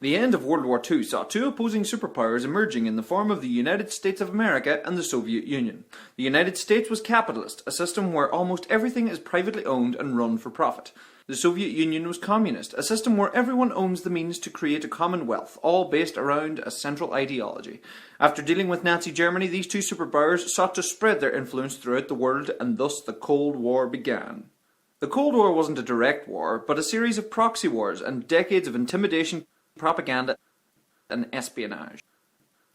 The end of World War II saw two opposing superpowers emerging in the form of the United States of America and the Soviet Union. The United States was capitalist, a system where almost everything is privately owned and run for profit. The Soviet Union was communist, a system where everyone owns the means to create a commonwealth, all based around a central ideology. After dealing with Nazi Germany, these two superpowers sought to spread their influence throughout the world, and thus the Cold War began. The Cold War wasn't a direct war, but a series of proxy wars and decades of intimidation, propaganda, and espionage.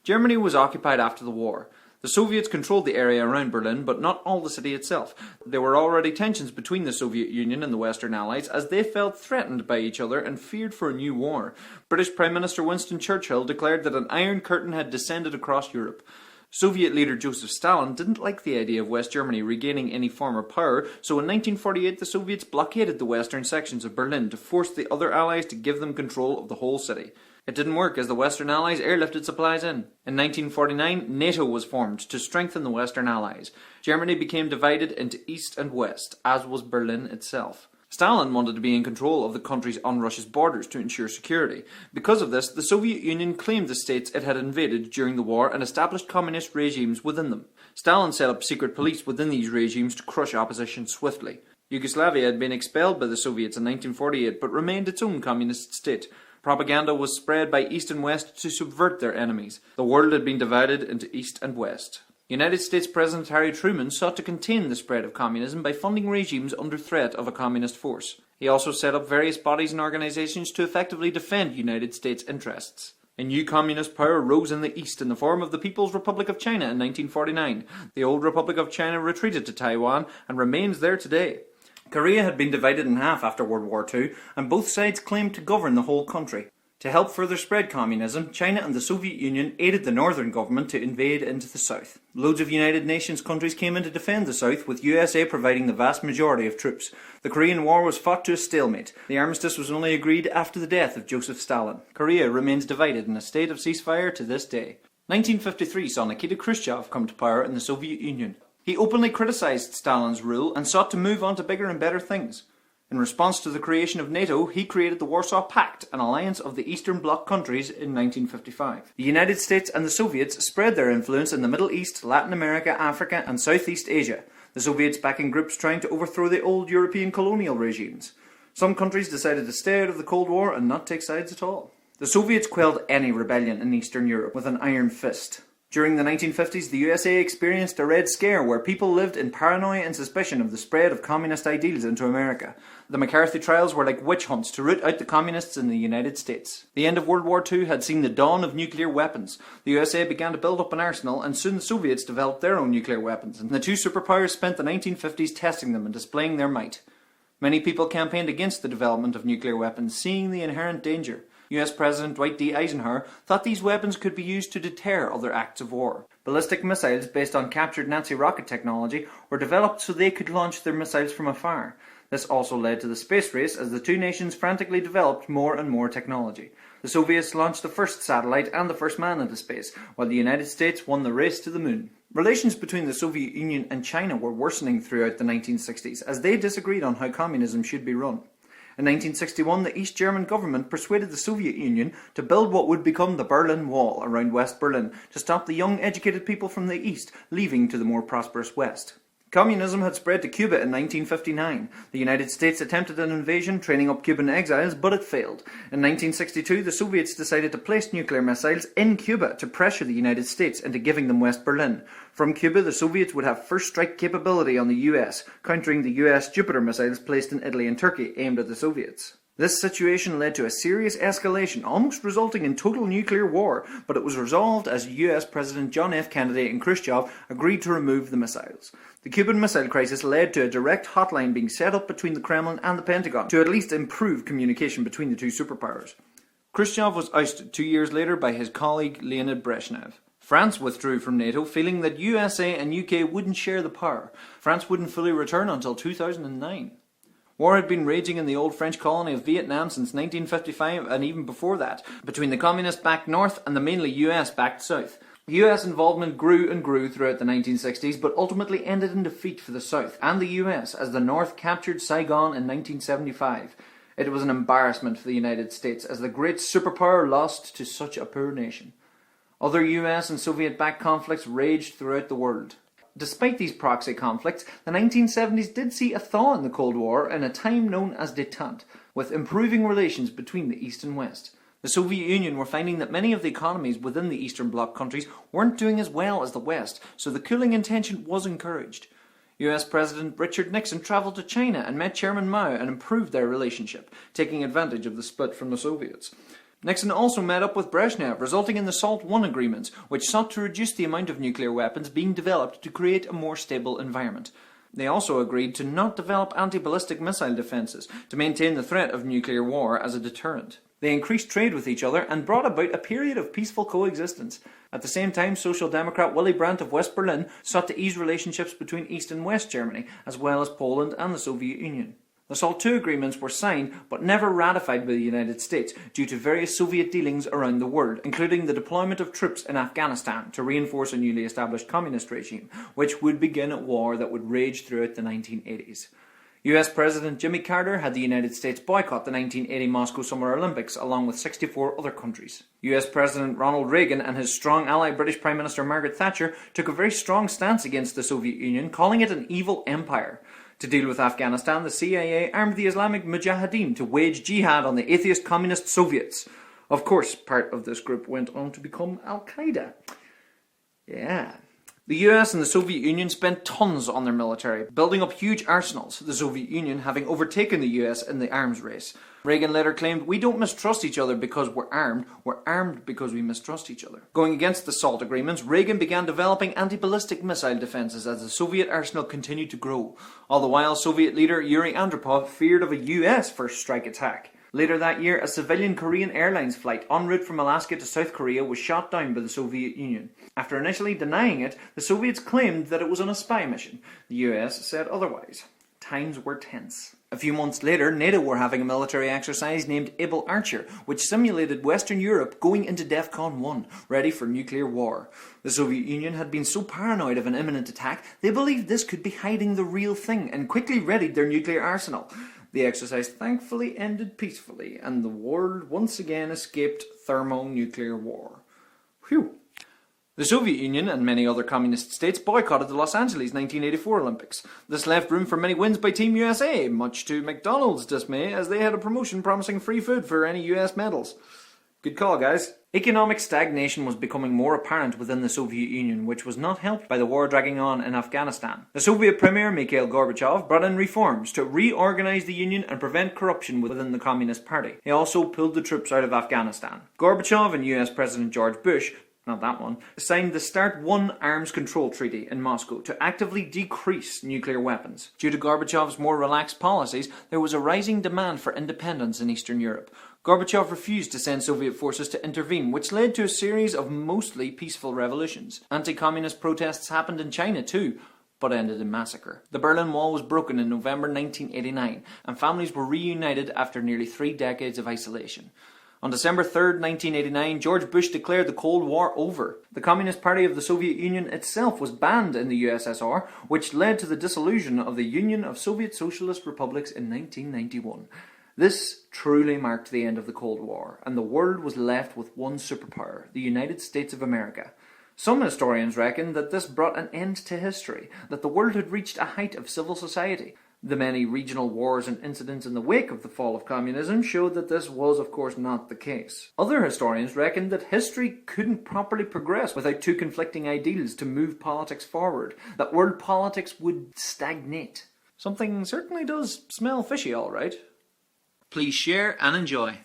Germany was occupied after the war. The Soviets controlled the area around Berlin, but not all the city itself. There were already tensions between the Soviet Union and the Western Allies, as they felt threatened by each other and feared for a new war. British Prime Minister Winston Churchill declared that an Iron Curtain had descended across Europe. Soviet leader Joseph Stalin didn't like the idea of West Germany regaining any former power, so in 1948 the Soviets blockaded the western sections of Berlin to force the other Allies to give them control of the whole city. It didn't work, as the Western Allies airlifted supplies in. In 1949, NATO was formed to strengthen the Western Allies. Germany became divided into East and West, as was Berlin itself. Stalin wanted to be in control of the countries on Russia's borders to ensure security. Because of this, the Soviet Union claimed the states it had invaded during the war and established communist regimes within them. Stalin set up secret police within these regimes to crush opposition swiftly. Yugoslavia had been expelled by the Soviets in 1948 but remained its own communist state. Propaganda was spread by East and West to subvert their enemies. The world had been divided into East and West. United States President Harry Truman sought to contain the spread of communism by funding regimes under threat of a communist force. He also set up various bodies and organizations to effectively defend United States interests. A new communist power rose in the East in the form of the People's Republic of China in 1949. The old Republic of China retreated to Taiwan and remains there today. Korea had been divided in half after World War II, and both sides claimed to govern the whole country. To help further spread communism, China and the Soviet Union aided the northern government to invade into the south. Loads of United Nations countries came in to defend the south, with USA providing the vast majority of troops. The Korean War was fought to a stalemate. The armistice was only agreed after the death of Joseph Stalin. Korea remains divided in a state of ceasefire to this day. 1953 saw Nikita Khrushchev come to power in the Soviet Union. He openly criticized Stalin's rule and sought to move on to bigger and better things. In response to the creation of NATO, he created the Warsaw Pact, an alliance of the Eastern Bloc countries, in 1955. The United States and the Soviets spread their influence in the Middle East, Latin America, Africa, and Southeast Asia, the Soviets backing groups trying to overthrow the old European colonial regimes. Some countries decided to stay out of the Cold War and not take sides at all. The Soviets quelled any rebellion in Eastern Europe with an iron fist. During the 1950s, the USA experienced a Red Scare where people lived in paranoia and suspicion of the spread of communist ideals into America. The McCarthy trials were like witch hunts to root out the communists in the United States. The end of World War II had seen the dawn of nuclear weapons. The USA began to build up an arsenal, and soon the Soviets developed their own nuclear weapons, and the two superpowers spent the 1950s testing them and displaying their might. Many people campaigned against the development of nuclear weapons, seeing the inherent danger. US President Dwight D. Eisenhower thought these weapons could be used to deter other acts of war. Ballistic missiles based on captured Nazi rocket technology were developed so they could launch their missiles from afar. This also led to the space race as the two nations frantically developed more and more technology. The Soviets launched the first satellite and the first man into space, while the United States won the race to the moon. Relations between the Soviet Union and China were worsening throughout the 1960s as they disagreed on how communism should be run. In 1961, the East German government persuaded the Soviet Union to build what would become the Berlin Wall around West Berlin to stop the young educated people from the East leaving to the more prosperous West. Communism had spread to Cuba in 1959. The United States attempted an invasion, training up Cuban exiles, but it failed. In 1962, the Soviets decided to place nuclear missiles in Cuba to pressure the United States into giving them West Berlin. From Cuba, the Soviets would have first strike capability on the US, countering the US Jupiter missiles placed in Italy and Turkey aimed at the Soviets. This situation led to a serious escalation, almost resulting in total nuclear war, but it was resolved as US President John F. Kennedy and Khrushchev agreed to remove the missiles. The Cuban Missile Crisis led to a direct hotline being set up between the Kremlin and the Pentagon to at least improve communication between the two superpowers. Khrushchev was ousted 2 years later by his colleague Leonid Brezhnev. France withdrew from NATO, feeling that USA and UK wouldn't share the power. France wouldn't fully return until 2009. War had been raging in the old French colony of Vietnam since 1955 and even before that, between the communist-backed North and the mainly US-backed South. US involvement grew and grew throughout the 1960s, but ultimately ended in defeat for the South and the US as the North captured Saigon in 1975. It was an embarrassment for the United States as the great superpower lost to such a poor nation. Other US and Soviet-backed conflicts raged throughout the world. Despite these proxy conflicts, the 1970s did see a thaw in the Cold War in a time known as détente, with improving relations between the East and West. The Soviet Union were finding that many of the economies within the Eastern Bloc countries weren't doing as well as the West, so the cooling intention was encouraged. US President Richard Nixon travelled to China and met Chairman Mao and improved their relationship, taking advantage of the split from the Soviets. Nixon also met up with Brezhnev, resulting in the SALT I agreements, which sought to reduce the amount of nuclear weapons being developed to create a more stable environment. They also agreed to not develop anti-ballistic missile defences to maintain the threat of nuclear war as a deterrent. They increased trade with each other and brought about a period of peaceful coexistence. At the same time, Social Democrat Willy Brandt of West Berlin sought to ease relationships between East and West Germany, as well as Poland and the Soviet Union. The SALT II agreements were signed but never ratified by the United States due to various Soviet dealings around the world, including the deployment of troops in Afghanistan to reinforce a newly established communist regime, which would begin a war that would rage throughout the 1980s. US President Jimmy Carter had the United States boycott the 1980 Moscow Summer Olympics along with 64 other countries. US President Ronald Reagan and his strong ally British Prime Minister Margaret Thatcher took a very strong stance against the Soviet Union, calling it an evil empire. To deal with Afghanistan, the CIA armed the Islamic Mujahideen to wage jihad on the atheist communist Soviets. Of course, part of this group went on to become Al-Qaeda. Yeah. The US and the Soviet Union spent tons on their military, building up huge arsenals, the Soviet Union having overtaken the US in the arms race. Reagan later claimed, "We don't mistrust each other because we're armed because we mistrust each other." Going against the SALT agreements, Reagan began developing anti-ballistic missile defenses as the Soviet arsenal continued to grow. All the while, Soviet leader Yuri Andropov feared of a US first strike attack. Later that year, a civilian Korean Airlines flight en route from Alaska to South Korea was shot down by the Soviet Union. After initially denying it, the Soviets claimed that it was on a spy mission. The US said otherwise. Times were tense. A few months later, NATO were having a military exercise named Able Archer, which simulated Western Europe going into DEFCON 1, ready for nuclear war. The Soviet Union had been so paranoid of an imminent attack, they believed this could be hiding the real thing and quickly readied their nuclear arsenal. The exercise thankfully ended peacefully, and the world once again escaped thermonuclear war. Phew! The Soviet Union and many other communist states boycotted the Los Angeles 1984 Olympics. This left room for many wins by Team USA, much to McDonald's dismay, as they had a promotion promising free food for any US medals. Good call, guys. Economic stagnation was becoming more apparent within the Soviet Union, which was not helped by the war dragging on in Afghanistan. The Soviet Premier Mikhail Gorbachev brought in reforms to reorganize the Union and prevent corruption within the Communist Party. He also pulled the troops out of Afghanistan. Gorbachev and US President George Bush, not that one, signed the START I Arms Control Treaty in Moscow to actively decrease nuclear weapons. Due to Gorbachev's more relaxed policies, there was a rising demand for independence in Eastern Europe. Gorbachev refused to send Soviet forces to intervene, which led to a series of mostly peaceful revolutions. Anti-communist protests happened in China too, but ended in massacre. The Berlin Wall was broken in November 1989, and families were reunited after nearly 3 decades of isolation. On December 3, 1989, George Bush declared the Cold War over. The Communist Party of the Soviet Union itself was banned in the USSR, which led to the dissolution of the Union of Soviet Socialist Republics in 1991. This truly marked the end of the Cold War, and the world was left with one superpower, the United States of America. Some historians reckon that this brought an end to history, that the world had reached a height of civil society. The many regional wars and incidents in the wake of the fall of communism showed that this was, of course, not the case. Other historians reckon that history couldn't properly progress without two conflicting ideals to move politics forward, that world politics would stagnate. Something certainly does smell fishy, all right. Please share and enjoy.